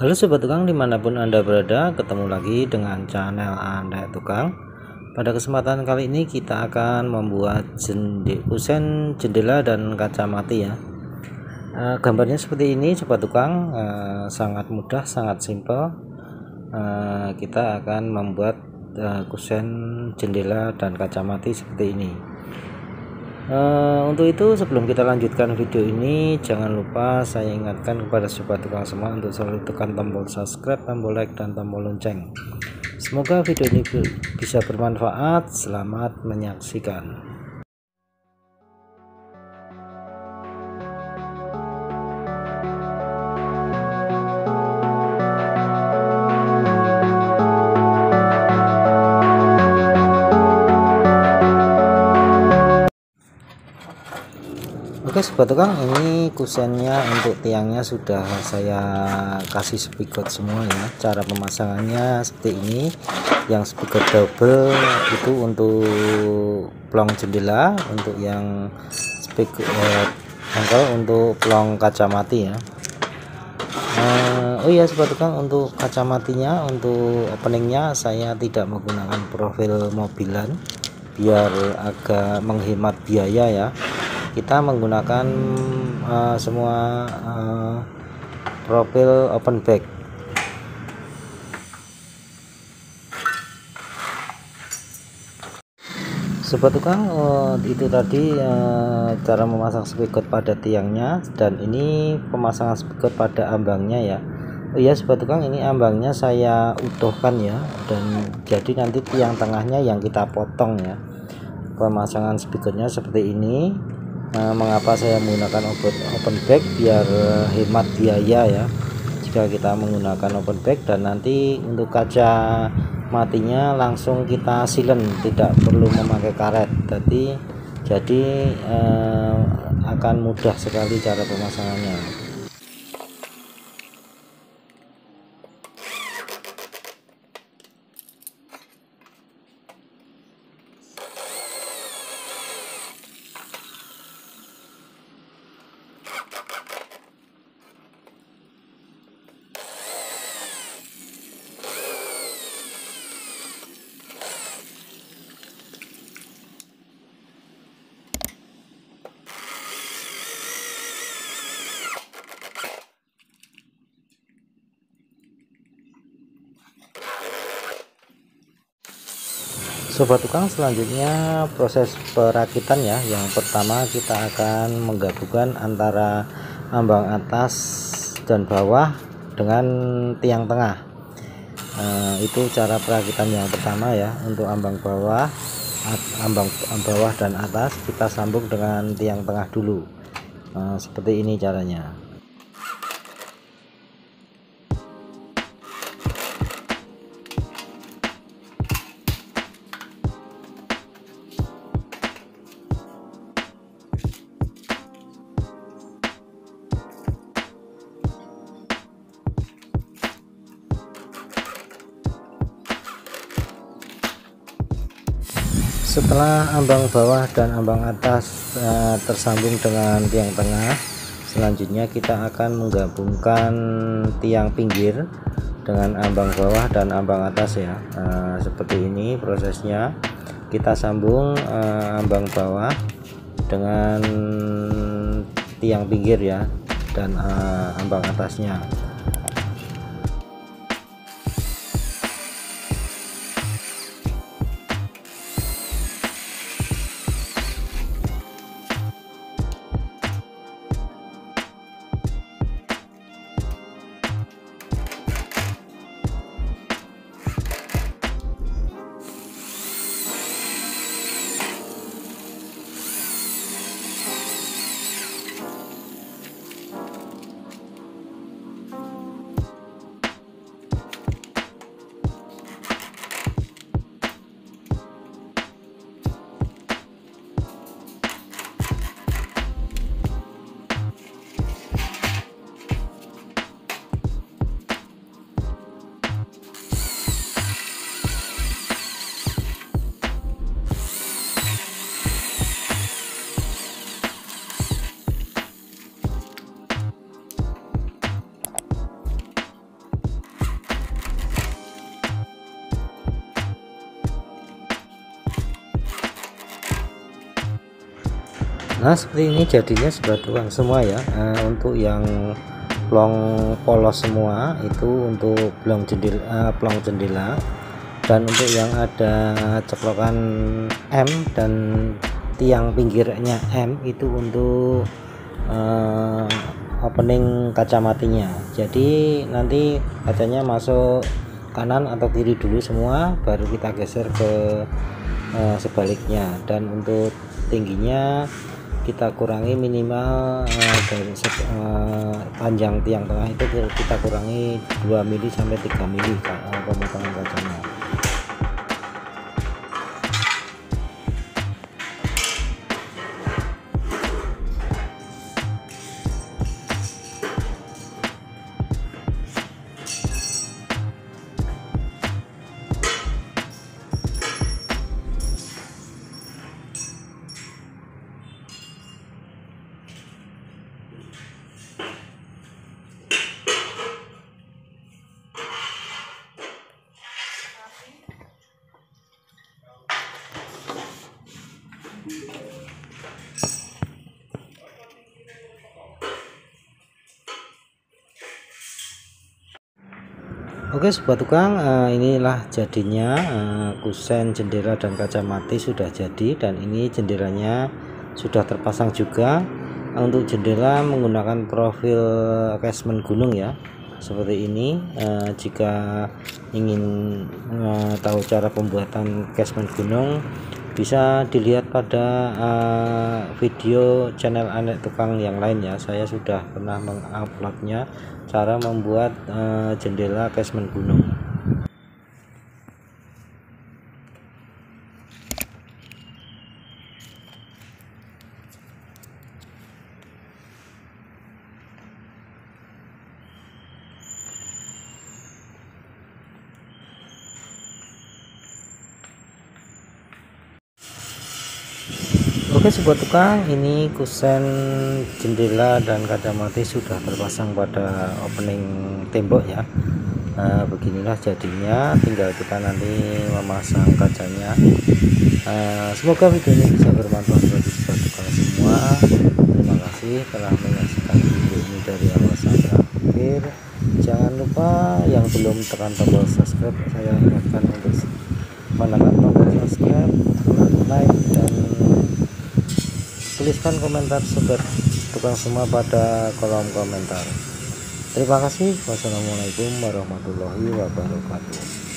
Halo sobat tukang, dimanapun anda berada, ketemu lagi dengan channel Anda Tukang. Pada kesempatan kali ini kita akan membuat kusen jendela dan kaca mati ya. Gambarnya seperti ini sobat tukang, sangat mudah, sangat simpel. Kita akan membuat kusen jendela dan kaca mati seperti ini. Untuk itu sebelum kita lanjutkan video ini, jangan lupa saya ingatkan kepada sobat tukang semua untuk selalu tekan tombol subscribe, tombol like, dan tombol lonceng. Semoga video ini bisa bermanfaat. Selamat menyaksikan. Oke sobat tukang, ini kusennya untuk tiangnya sudah saya kasih spigot semua ya. Cara pemasangannya seperti ini. Yang spigot double itu untuk plong jendela, untuk yang spigot engkel untuk plong kaca mati ya. Oh iya sobat tukang, untuk kaca matinya, untuk openingnya saya tidak menggunakan profil mobilan biar agak menghemat biaya ya. Kita menggunakan semua profil open back. Sobat tukang, itu tadi cara memasang spigot pada tiangnya, dan ini pemasangan spigot pada ambangnya ya. Oh iya sobat tukang, ini ambangnya saya utuhkan ya, dan jadi nanti tiang tengahnya yang kita potong ya. Pemasangan spigotnya seperti ini. Mengapa saya menggunakan open back? Biar hemat biaya ya jika kita menggunakan open back, dan nanti untuk kaca matinya langsung kita silen, tidak perlu memakai karet. Jadi akan mudah sekali cara pemasangannya. Sobat tukang, selanjutnya proses perakitan ya. Yang pertama kita akan menggabungkan antara ambang atas dan bawah dengan tiang tengah. Itu cara perakitan yang pertama ya. Untuk ambang bawah dan atas kita sambung dengan tiang tengah dulu. Seperti ini caranya. Setelah ambang bawah dan ambang atas tersambung dengan tiang tengah, selanjutnya kita akan menggabungkan tiang pinggir dengan ambang bawah dan ambang atas ya. Seperti ini prosesnya. Kita sambung ambang bawah dengan tiang pinggir ya, dan ambang atasnya. Nah seperti ini jadinya sobat tukang semua ya. Untuk yang plong polos semua itu untuk plong jendela, dan untuk yang ada ceplokan M dan tiang pinggirnya M itu untuk opening kacamatinya. Jadi nanti kacanya masuk kanan atau kiri dulu semua, baru kita geser ke sebaliknya. Dan untuk tingginya kita kurangi minimal dari panjang tiang tengah itu kita kurangi 2 mili sampai 3 mili pemotongan kacanya. Oke sobat tukang, inilah jadinya kusen jendela dan kacamata sudah jadi, dan ini jendelanya sudah terpasang juga. Untuk jendela menggunakan profil casement gunung ya, seperti ini. Jika ingin tahu cara pembuatan casement gunung, bisa dilihat pada video channel Anek Tukang yang lain ya. Saya sudah pernah menguploadnya, cara membuat jendela casement gunung. Oke sobat tukang, ini kusen jendela dan kacamata sudah terpasang pada opening tembok ya. Beginilah jadinya, tinggal kita nanti memasang kacanya. Semoga video ini bisa bermanfaat bagi sobat tukang semua. Terima kasih telah menyaksikan video ini dari awal sampai akhir. Jangan lupa yang belum tekan tombol subscribe, saya ingatkan untuk menekan tombol subscribe, like, dan tuliskan komentar sobat tukang semua pada kolom komentar. Terima kasih. Wassalamualaikum warahmatullahi wabarakatuh.